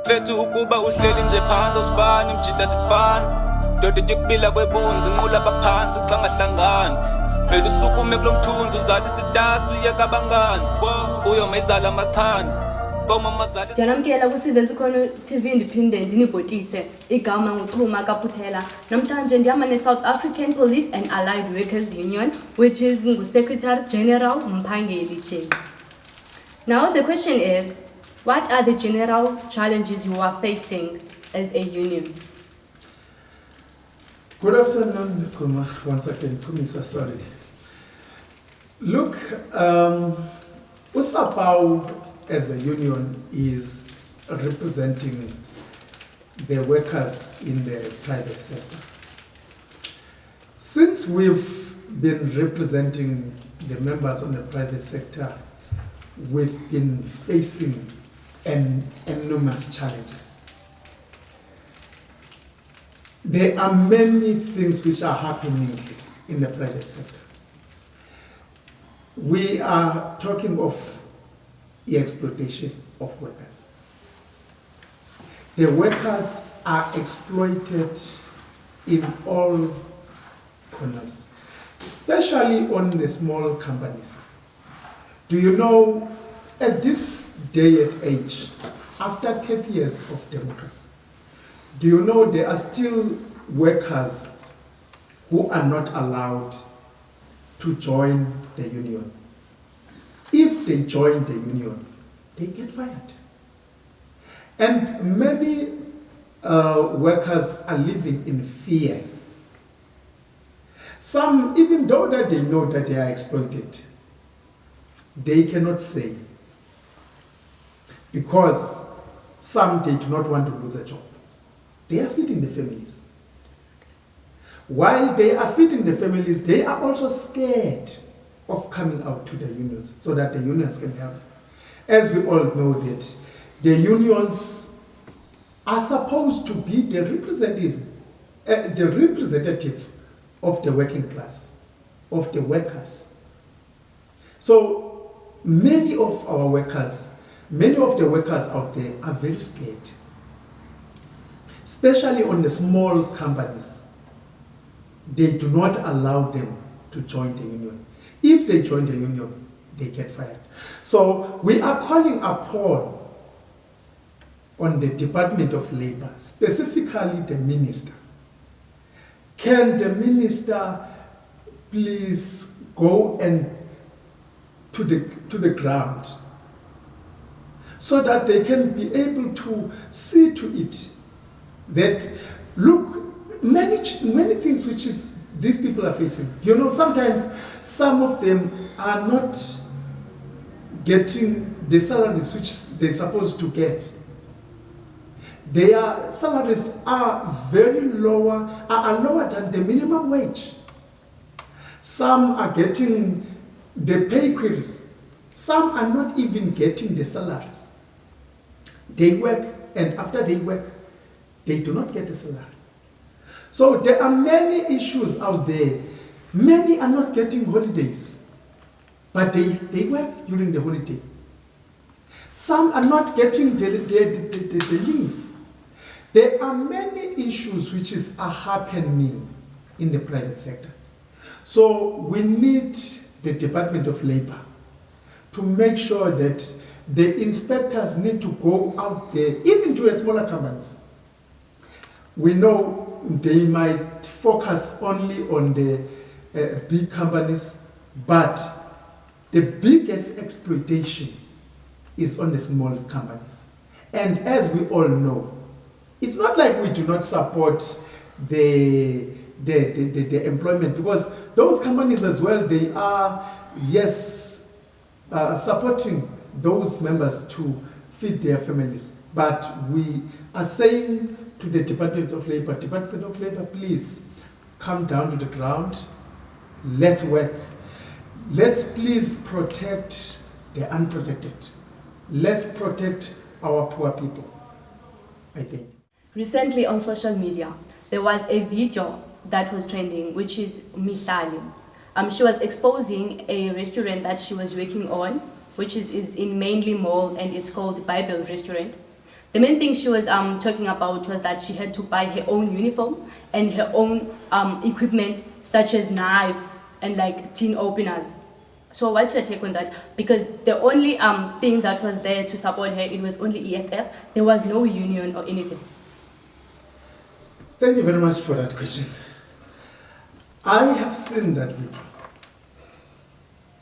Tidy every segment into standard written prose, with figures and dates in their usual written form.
Fethu ukuba uhleli nje phansi usibani mjida sifana doda yokubila kwebunzi nqula baphansi xa ngahlangani vele usukume kulomthunzi uzala isitasi liyeka abangani fuyo mayizala amakhani Janamkela kuSIVEZ'UKHONO TV Independent nibhotise igama nguXhuma Kaphuthela. Namhlanje ndihamba ne-South African Police and Allied Workers Union, which is ngu-Secretary General Mphangeli J. Now the question is, what are the general challenges you are facing as a union? Good afternoon, Kuma. Once again, Kumisa, sorry. Look, SAPAWU as a union is representing the workers in the private sector. Since we've been representing the members on the private sector, we've been facing enormous challenges. There are many things which are happening in the private sector. We are talking of the exploitation of workers. The workers are exploited in all corners, especially on the small companies. Do you know, at this day and age, after 30 years of democracy, do you know there are still workers who are not allowed to join the union? If they join the union, they get fired. And many workers are living in fear. Some, even though that they know that they are exploited, they cannot say, because some they do not want to lose a job. They are feeding the families. While they are feeding the families, they are also scared of coming out to the unions so that the unions can help. As we all know that the unions are supposed to be the representative of the working class, of the workers. So many of our workers, many of the workers out there are very scared, especially on the small companies. They do not allow them to join the union. If they join the union, they get fired. So we are calling upon on the Department of Labor, specifically the minister. Can the minister please go and to the ground so that they can be able to see to it that, look, many things which is these people are facing. You know, sometimes some of them are not getting the salaries which they're supposed to get. Their salaries are very lower, are lower than the minimum wage. Some are getting the pay queries. Some are not even getting the salaries. They work, and after they work, they do not get a salary. So there are many issues out there. Many are not getting holidays, but they work during the holiday. Some are not getting the leave. There are many issues which are happening in the private sector. So we need the Department of Labor to make sure that the inspectors need to go out there, even to the smaller companies. We know they might focus only on the big companies, but the biggest exploitation is on the small companies. And as we all know, it's not like we do not support the employment, because those companies as well, they are, yes, supporting those members to feed their families. But we are saying to the Department of Labor, please come down to the ground. Let's work. Let's please protect the unprotected. Let's protect our poor people, I think. Recently on social media, there was a video that was trending, which is Mihlali. She was exposing a restaurant that she was working on, which is in Mainly Mall, and it's called Bible Restaurant. The main thing she was talking about was that she had to buy her own uniform and her own equipment, such as knives and like tin openers. So what's your take on that? Because the only thing that was there to support her, it was only EFF. There was no union or anything. Thank you very much for that question. I have seen that video,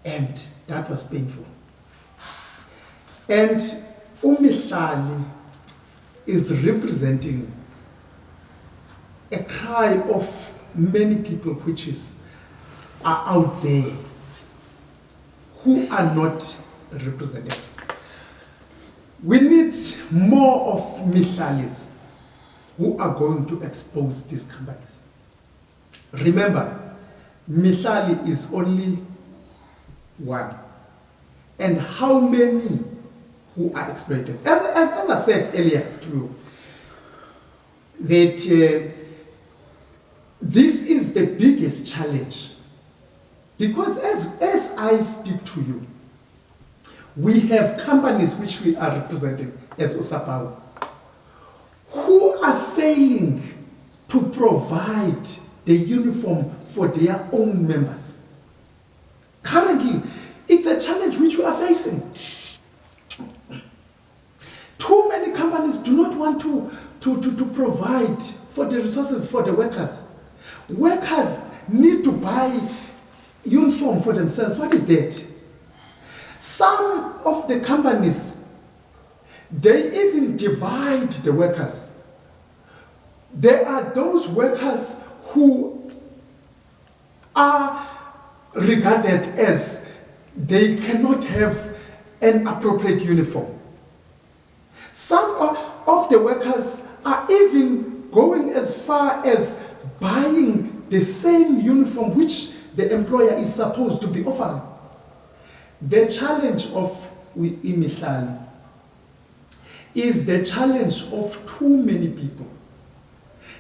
and that was painful. And uMihlali is representing a cry of many people which are out there who are not represented. We need more of Mihlalis who are going to expose these companies. Remember, Mihlali is only one. And how many who are exploited? As I said earlier to you, that this is the biggest challenge. Because as I speak to you, we have companies which we are representing as SAPAWU who are failing to provide the uniform for their own members. Currently, it's a challenge which we are facing. Too many companies do not want to provide for the resources for the workers. Workers need to buy uniform for themselves. What is that? Some of the companies, they even divide the workers. There are those workers who are regarded as they cannot have an appropriate uniform. Some of the workers are even going as far as buying the same uniform which the employer is supposed to be offering. The challenge of Mihlali is the challenge of too many people.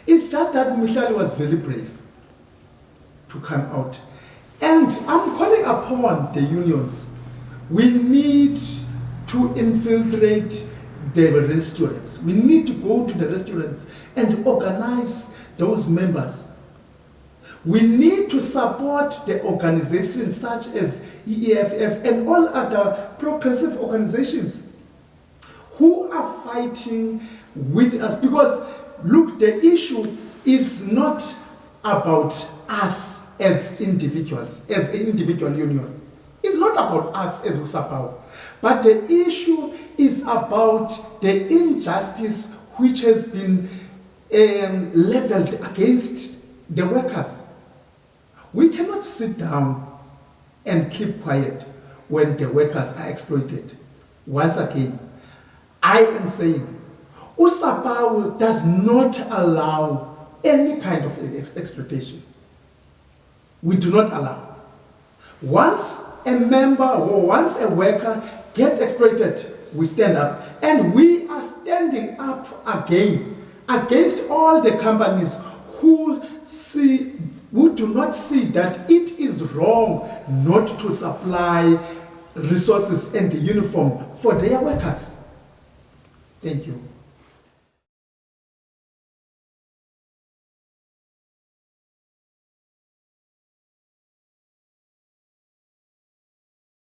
It's just that Mihlali was very brave to come out. And I'm calling upon the unions. We need to infiltrate the restaurants. We need to go to the restaurants and organize those members. We need to support the organizations such as EFF and all other progressive organizations who are fighting with us. Because look, the issue is not about us as individuals, as an individual union. It's not about us as SAPAWU. But the issue is about the injustice which has been leveled against the workers. We cannot sit down and keep quiet when the workers are exploited. Once again, I am saying, SAPAWU does not allow any kind of exploitation. We do not allow. Once a member or once a worker gets exploited, we stand up. And we are standing up again against all the companies who do not see that it is wrong not to supply resources and the uniform for their workers. Thank you.